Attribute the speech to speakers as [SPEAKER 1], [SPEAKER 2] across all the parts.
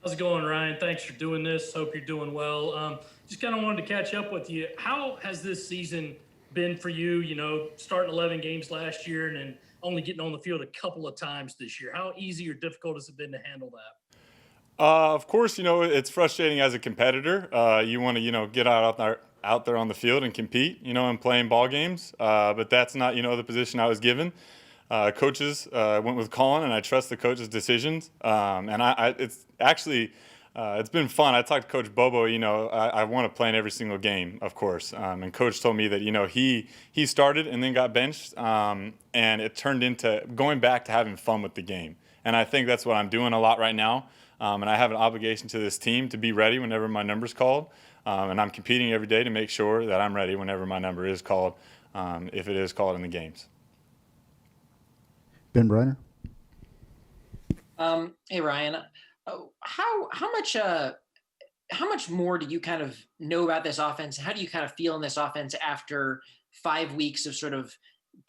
[SPEAKER 1] How's it going, Ryan? Thanks for doing this. Hope you're doing well. Just kind of wanted to catch up with you. How has this season been for you? Starting 11 games last year and then only getting on the field a couple of times this year. How easy or difficult has it been to handle that?
[SPEAKER 2] Of course, it's frustrating as a competitor. You want to, get out there on the field and compete, and playing ball games. But that's not, the position I was given. Coaches went with Colin, and I trust the coach's decisions. It's actually, it's been fun. I talked to Coach Bobo. I want to play in every single game, of course. And Coach told me that, he started and then got benched, and it turned into going back to having fun with the game. And I think that's what I'm doing a lot right now. And I have an obligation to this team to be ready whenever my number's called. And I'm competing every day to make sure that I'm ready whenever my number is called, if it is called in the games.
[SPEAKER 3] Ben Briner.
[SPEAKER 4] Hey Ryan, how much more do you kind of know about this offense? How do you kind of feel in this offense after 5 weeks of sort of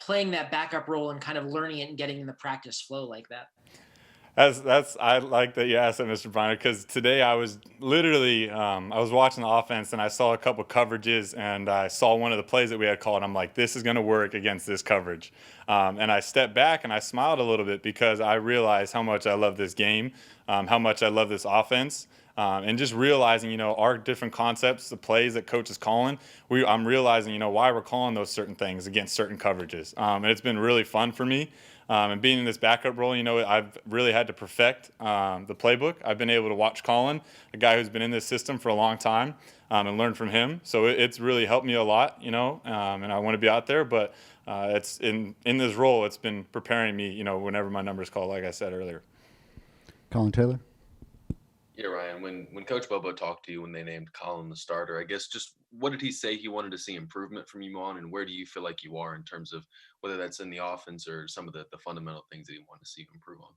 [SPEAKER 4] playing that backup role and kind of learning it and getting in the practice flow like that?
[SPEAKER 2] I like that you asked that, Mr. Briner, because today I was literally I was watching the offense and I saw a couple coverages and I saw one of the plays that we had called. And I'm like, this is going to work against this coverage. And I stepped back and I smiled a little bit because I realized how much I love this game, how much I love this offense. And just realizing, our different concepts, the plays that coach is calling, I'm realizing, why we're calling those certain things against certain coverages. And it's been really fun for me. And being in this backup role, I've really had to perfect the playbook. I've been able to watch Colin, a guy who's been in this system for a long time, and learn from him. So it's really helped me a lot, and I want to be out there. But it's in this role, it's been preparing me, whenever my number is called, like I said earlier.
[SPEAKER 3] Colin Taylor.
[SPEAKER 5] Yeah, Ryan, when Coach Bobo talked to you when they named Colin the starter, I guess just what did he say he wanted to see improvement from you on, and where do you feel like you are in terms of whether that's in the offense or some of the fundamental things that he wanted to see you improve on?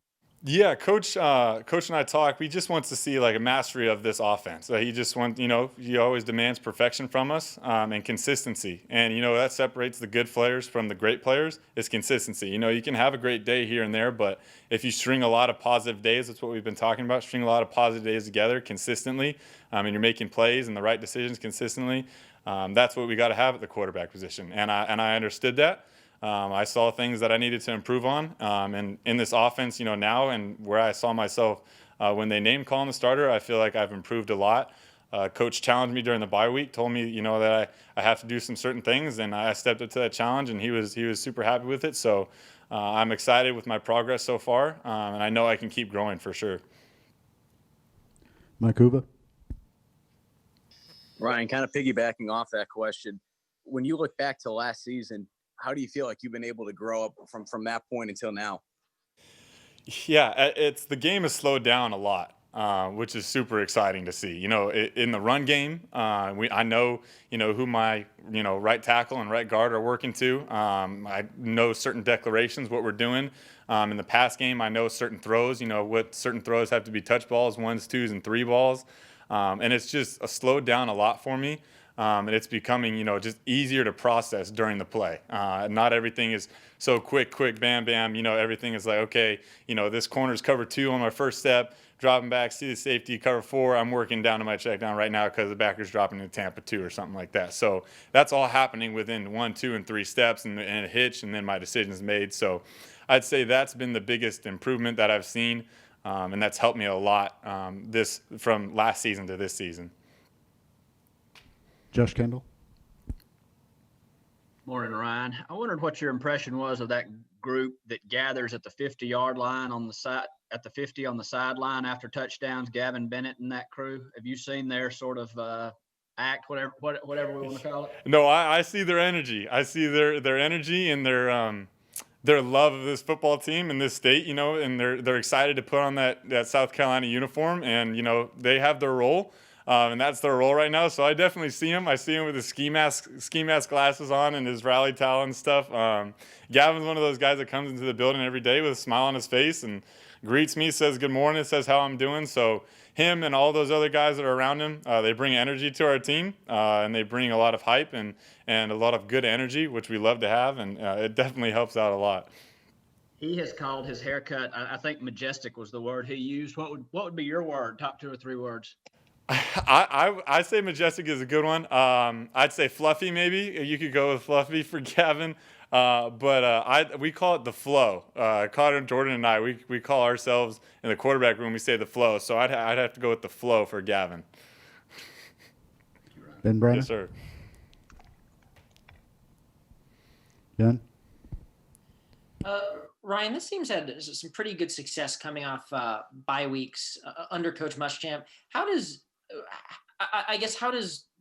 [SPEAKER 2] Yeah, coach and I talk. We just wants to see like a mastery of this offense. He just wants, he always demands perfection from us, and consistency. And that separates the good players from the great players is consistency. You can have a great day here and there, but if you string a lot of positive days, that's what we've been talking about. String a lot of positive days together consistently, and you're making plays and the right decisions consistently. That's what we got to have at the quarterback position. And I understood that. I saw things that I needed to improve on, and in this offense, now and where I saw myself when they named Colin the starter, I feel like I've improved a lot. Coach challenged me during the bye week, told me, that I have to do some certain things, and I stepped up to that challenge, and he was super happy with it. So I'm excited with my progress so far, and I know I can keep growing for sure.
[SPEAKER 3] Mike Uva.
[SPEAKER 6] Ryan, kind of piggybacking off that question, when you look back to last season, how do you feel like you've been able to grow up from that point until now?
[SPEAKER 2] Yeah, it's the game has slowed down a lot, which is super exciting to see. In the run game, I know who my right tackle and right guard are working to. I know certain declarations, what we're doing. In the pass game, I know certain throws. What certain throws have to be touch balls, ones, twos, and three balls. And it's just slowed down a lot for me. And it's becoming, just easier to process during the play. Not everything is so quick, bam, bam. Everything is like, okay, this corner's cover 2 on my first step, dropping back, see the safety, cover 4. I'm working down to my check down right now because the backer's dropping to Tampa 2 or something like that. So that's all happening within 1, 2, and 3 steps and a hitch, and then my decision's made. So I'd say that's been the biggest improvement that I've seen, and that's helped me a lot this from last season to this season.
[SPEAKER 3] Josh Kendall.
[SPEAKER 7] Morning, Ryan. I wondered what your impression was of that group that gathers at the 50-yard line on the side, at the 50 on the sideline after touchdowns. Gavin Bennett and that crew. Have you seen their sort of act, whatever we want to call it?
[SPEAKER 2] No, I see their energy. I see their energy and their love of this football team in this state. And they're excited to put on that South Carolina uniform, and they have their role. And that's their role right now. So I definitely see him. I see him with his ski mask glasses on and his rally towel and stuff. Gavin's one of those guys that comes into the building every day with a smile on his face and greets me, says good morning, says how I'm doing. So him and all those other guys that are around him, they bring energy to our team, and they bring a lot of hype and a lot of good energy, which we love to have. And it definitely helps out a lot.
[SPEAKER 7] He has called his haircut. I think majestic was the word he used. What would be your word? Top 2 or 3 words.
[SPEAKER 2] I say majestic is a good one. I'd say fluffy maybe. You could go with fluffy for Gavin. But we call it the flow. Connor, Jordan, and I we call ourselves in the quarterback room. We say the flow. So I'd have to go with the flow for Gavin.
[SPEAKER 3] Ben Brenner?
[SPEAKER 2] Yes, sir.
[SPEAKER 3] Jen?
[SPEAKER 4] Ryan, this team's had some pretty good success coming off bye weeks under Coach Muschamp. How does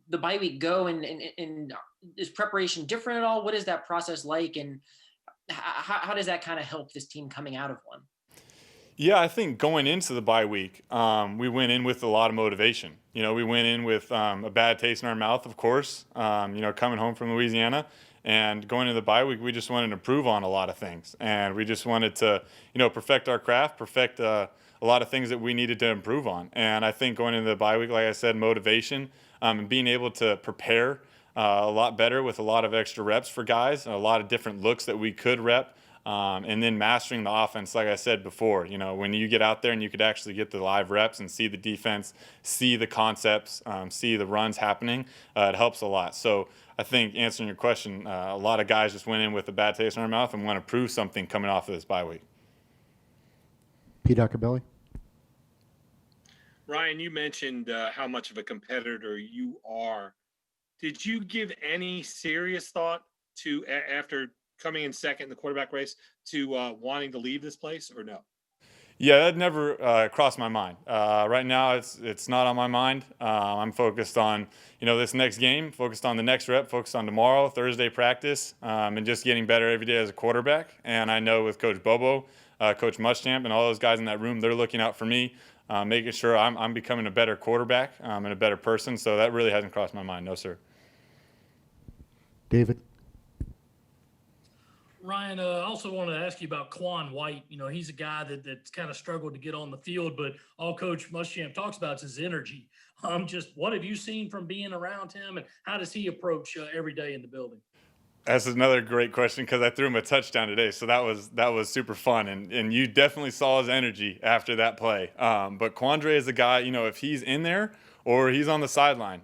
[SPEAKER 4] the bye week go, and is preparation different at all? What is that process like, and how does that kind of help this team coming out of one?
[SPEAKER 2] Yeah, I think going into the bye week, we went in with a lot of motivation. We went in with a bad taste in our mouth, of course, coming home from Louisiana. And going into the bye week, we just wanted to improve on a lot of things. And we just wanted to, perfect our craft, perfect a lot of things that we needed to improve on. And I think going into the bye week, like I said, motivation, and being able to prepare a lot better with a lot of extra reps for guys, a lot of different looks that we could rep. And then mastering the offense, like I said before, when you get out there and you could actually get the live reps and see the defense, see the concepts, see the runs happening, it helps a lot. So I think answering your question, a lot of guys just went in with a bad taste in their mouth and want to prove something coming off of this bye week.
[SPEAKER 3] Pete Ackerbilly?
[SPEAKER 8] Ryan, you mentioned how much of a competitor you are. Did you give any serious thought to, after coming in second in the quarterback race, to wanting to leave this place, or no?
[SPEAKER 2] Yeah, that never crossed my mind. Right now, it's not on my mind. I'm focused on this next game, focused on the next rep, focused on tomorrow, Thursday practice, and just getting better every day as a quarterback. And I know with Coach Bobo, Coach Muschamp, and all those guys in that room, they're looking out for me, making sure I'm becoming a better quarterback and a better person. So that really hasn't crossed my mind, no sir.
[SPEAKER 3] David?
[SPEAKER 1] Ryan, I also wanted to ask you about Quan White. He's a guy that's kind of struggled to get on the field, but all Coach Muschamp talks about is his energy. Just what have you seen from being around him, and how does he approach every day in the building?
[SPEAKER 2] That's another great question, because I threw him a touchdown today, so that was super fun, and you definitely saw his energy after that play. But Quandre is a guy, if he's in there or he's on the sideline,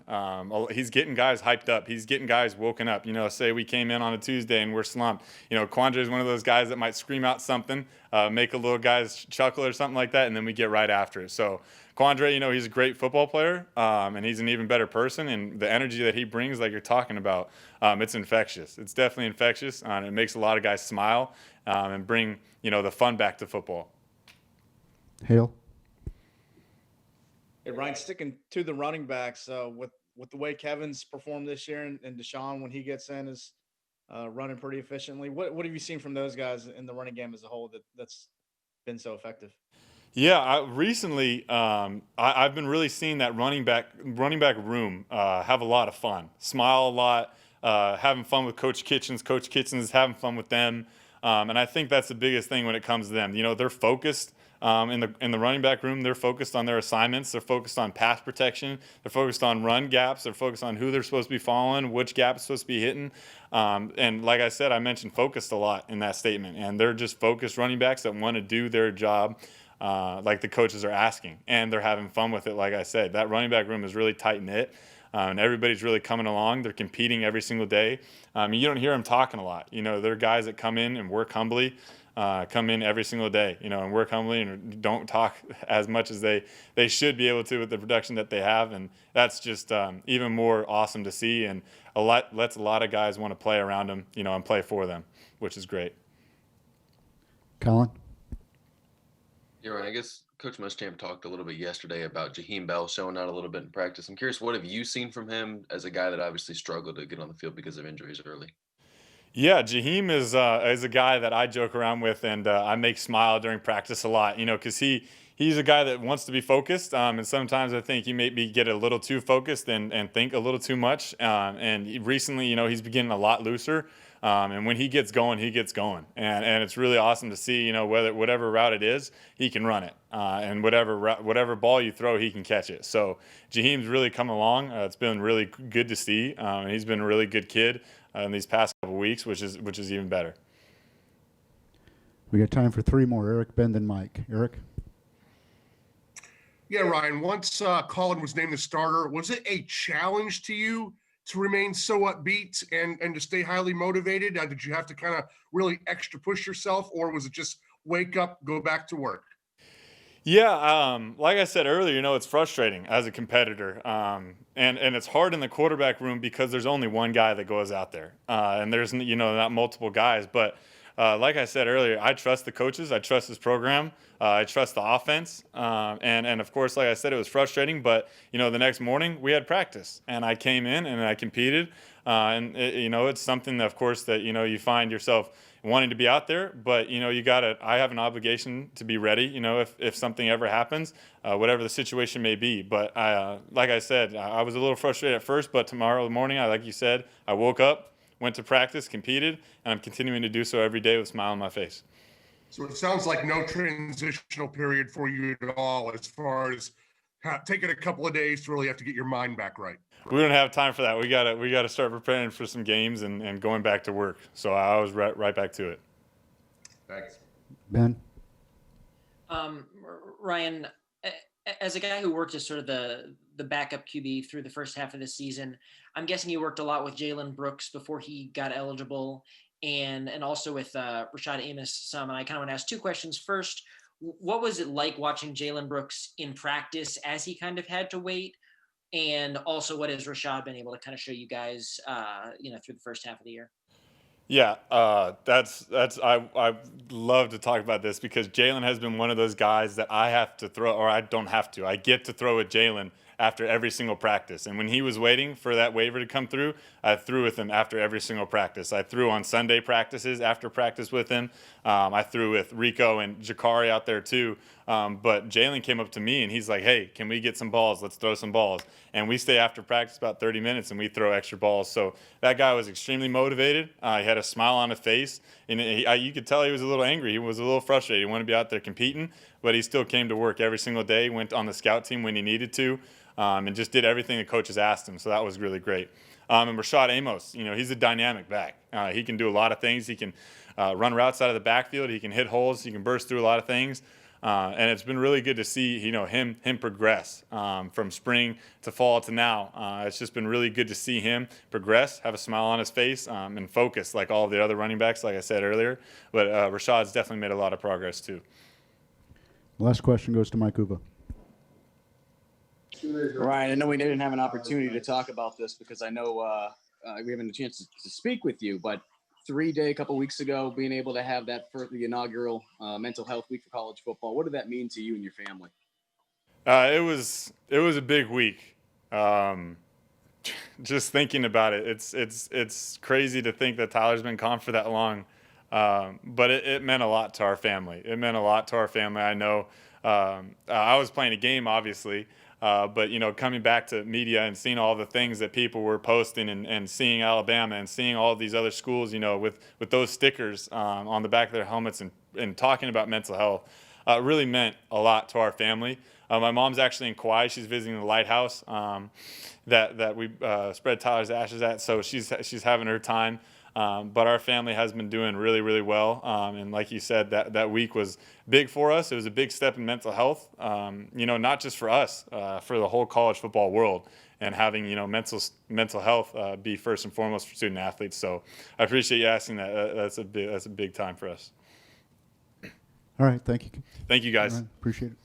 [SPEAKER 2] he's getting guys hyped up. He's getting guys woken up. Say we came in on a Tuesday and we're slumped. Quandre is one of those guys that might scream out something, make a little guys chuckle or something like that, and then we get right after it. So Quandre, he's a great football player, and he's an even better person. And the energy that he brings, like you're talking about, it's infectious. It's definitely infectious, and it makes a lot of guys smile and bring, the fun back to football.
[SPEAKER 3] Hale?
[SPEAKER 9] Hey, Ryan, sticking to the running backs, with the way Kevin's performed this year, and Deshaun, when he gets in, is running pretty efficiently. What have you seen from those guys in the running game as a whole that's been so effective?
[SPEAKER 2] Yeah, recently I've been really seeing that running back room have a lot of fun, smile a lot, having fun with Coach Kitchens. Coach Kitchens is having fun with them, and I think that's the biggest thing when it comes to them. They're focused. In the running back room, they're focused on their assignments. They're focused on pass protection. They're focused on run gaps. They're focused on who they're supposed to be following, which gap is supposed to be hitting. And like I said, I mentioned focused a lot in that statement. And they're just focused running backs that want to do their job like the coaches are asking. And they're having fun with it, like I said. That running back room is really tight-knit. And everybody's really coming along. They're competing every single day. You don't hear them talking a lot. They're guys that come in and work humbly. Come in every single day, and work humbly and don't talk as much as they should be able to with the production that they have. And that's just even more awesome to see, and lets a lot of guys want to play around them, and play for them, which is great.
[SPEAKER 3] Colin?
[SPEAKER 5] Yeah, Ryan, I guess Coach Muschamp talked a little bit yesterday about Jaheim Bell showing out a little bit in practice. I'm curious, what have you seen from him as a guy that obviously struggled to get on the field because of injuries early?
[SPEAKER 2] Yeah, Jaheim is a guy that I joke around with, and I make smile during practice a lot, because he's a guy that wants to be focused, and sometimes I think he maybe get a little too focused and think a little too much. Recently, he's been getting a lot looser, and when he gets going, and it's really awesome to see, whatever route it is, he can run it, and whatever ball you throw, he can catch it. So Jaheim's really come along. It's been really good to see, and he's been a really good kid in these past couple weeks, which is even better.
[SPEAKER 3] We got time for three more. Eric, Ben, then Mike. Eric?
[SPEAKER 10] Yeah, Ryan, once Colin was named the starter, was it a challenge to you to remain so upbeat and to stay highly motivated? Did you have to kind of really extra push yourself, or was it just wake up, go back to work?
[SPEAKER 2] Yeah, like I said earlier, it's frustrating as a competitor, and it's hard in the quarterback room because there's only one guy that goes out there, and there's not multiple guys. But like I said earlier, I trust the coaches, I trust this program, I trust the offense, and of course, like I said, it was frustrating. But the next morning we had practice, and I came in and I competed, and it's something that, of course, that you find yourself wanting to be out there, but I have an obligation to be ready, if something ever happens, whatever the situation may be. But like I said, I was a little frustrated at first, but tomorrow morning, like you said, I woke up, went to practice, competed, and I'm continuing to do so every day with a smile on my face.
[SPEAKER 10] So it sounds like no transitional period for you at all, as far as taking a couple of days to really have to get your mind back right.
[SPEAKER 2] We don't have time for that. We gotta start preparing for some games and going back to work. So I was right back to it.
[SPEAKER 10] Thanks.
[SPEAKER 3] Ben?
[SPEAKER 4] Ryan, as a guy who worked as sort of the backup QB through the first half of the season, I'm guessing you worked a lot with Jalen Brooks before he got eligible, and also with Rashad Amos some. And I kind of want to ask two questions. First, what was it like watching Jalen Brooks in practice as he kind of had to wait? And also, what has Rashad been able to kind of show you guys, through the first half of the year?
[SPEAKER 2] Yeah, I love to talk about this because Jalen has been one of those guys that I have to throw, or I don't have to. I get to throw at Jalen after every single practice. And when he was waiting for that waiver to come through, I threw with him after every single practice. I threw on Sunday practices after practice with him. I threw with Rico and Jakari out there too. But Jalen came up to me and he's like, "Hey, can we get some balls? Let's throw some balls." And we stay after practice about 30 minutes and we throw extra balls. So that guy was extremely motivated. He had a smile on his face, and you could tell he was a little angry. He was a little frustrated. He wanted to be out there competing, but he still came to work every single day, went on the scout team when he needed to, and just did everything the coaches asked him. So that was really great. And Rashad Amos, he's a dynamic back. He can do a lot of things. He can run routes out of the backfield. He can hit holes. He can burst through a lot of things. And it's been really good to see, him progress from spring to fall to now. It's just been really good to see him progress, have a smile on his face, and focus like all of the other running backs, like I said earlier. But Rashad's definitely made a lot of progress too.
[SPEAKER 3] Last question goes to Mike Uva.
[SPEAKER 6] Ryan, I know we didn't have an opportunity to talk about this because I know we haven't had a chance to speak with you, but 3-day a couple weeks ago, being able to have that for the inaugural mental health week for college football, what did that mean to you and your family?
[SPEAKER 2] It was a big week. Just thinking about it, it's crazy to think that Tyler's been gone for that long. But it meant a lot to our family. It meant a lot to our family. I know I was playing a game, obviously, but coming back to media and seeing all the things that people were posting and seeing Alabama and seeing all these other schools, with those stickers on the back of their helmets and talking about mental health, really meant a lot to our family. My mom's actually in Kauai. She's visiting the lighthouse that we spread Tyler's ashes at, so she's having her time. But our family has been doing really, really well. And like you said, that week was big for us. It was a big step in mental health, not just for us, for the whole college football world, and having, mental health be first and foremost for student athletes. So I appreciate you asking that. That's a big time for us.
[SPEAKER 3] All right. Thank you.
[SPEAKER 2] Thank you, guys.
[SPEAKER 3] All right, appreciate it.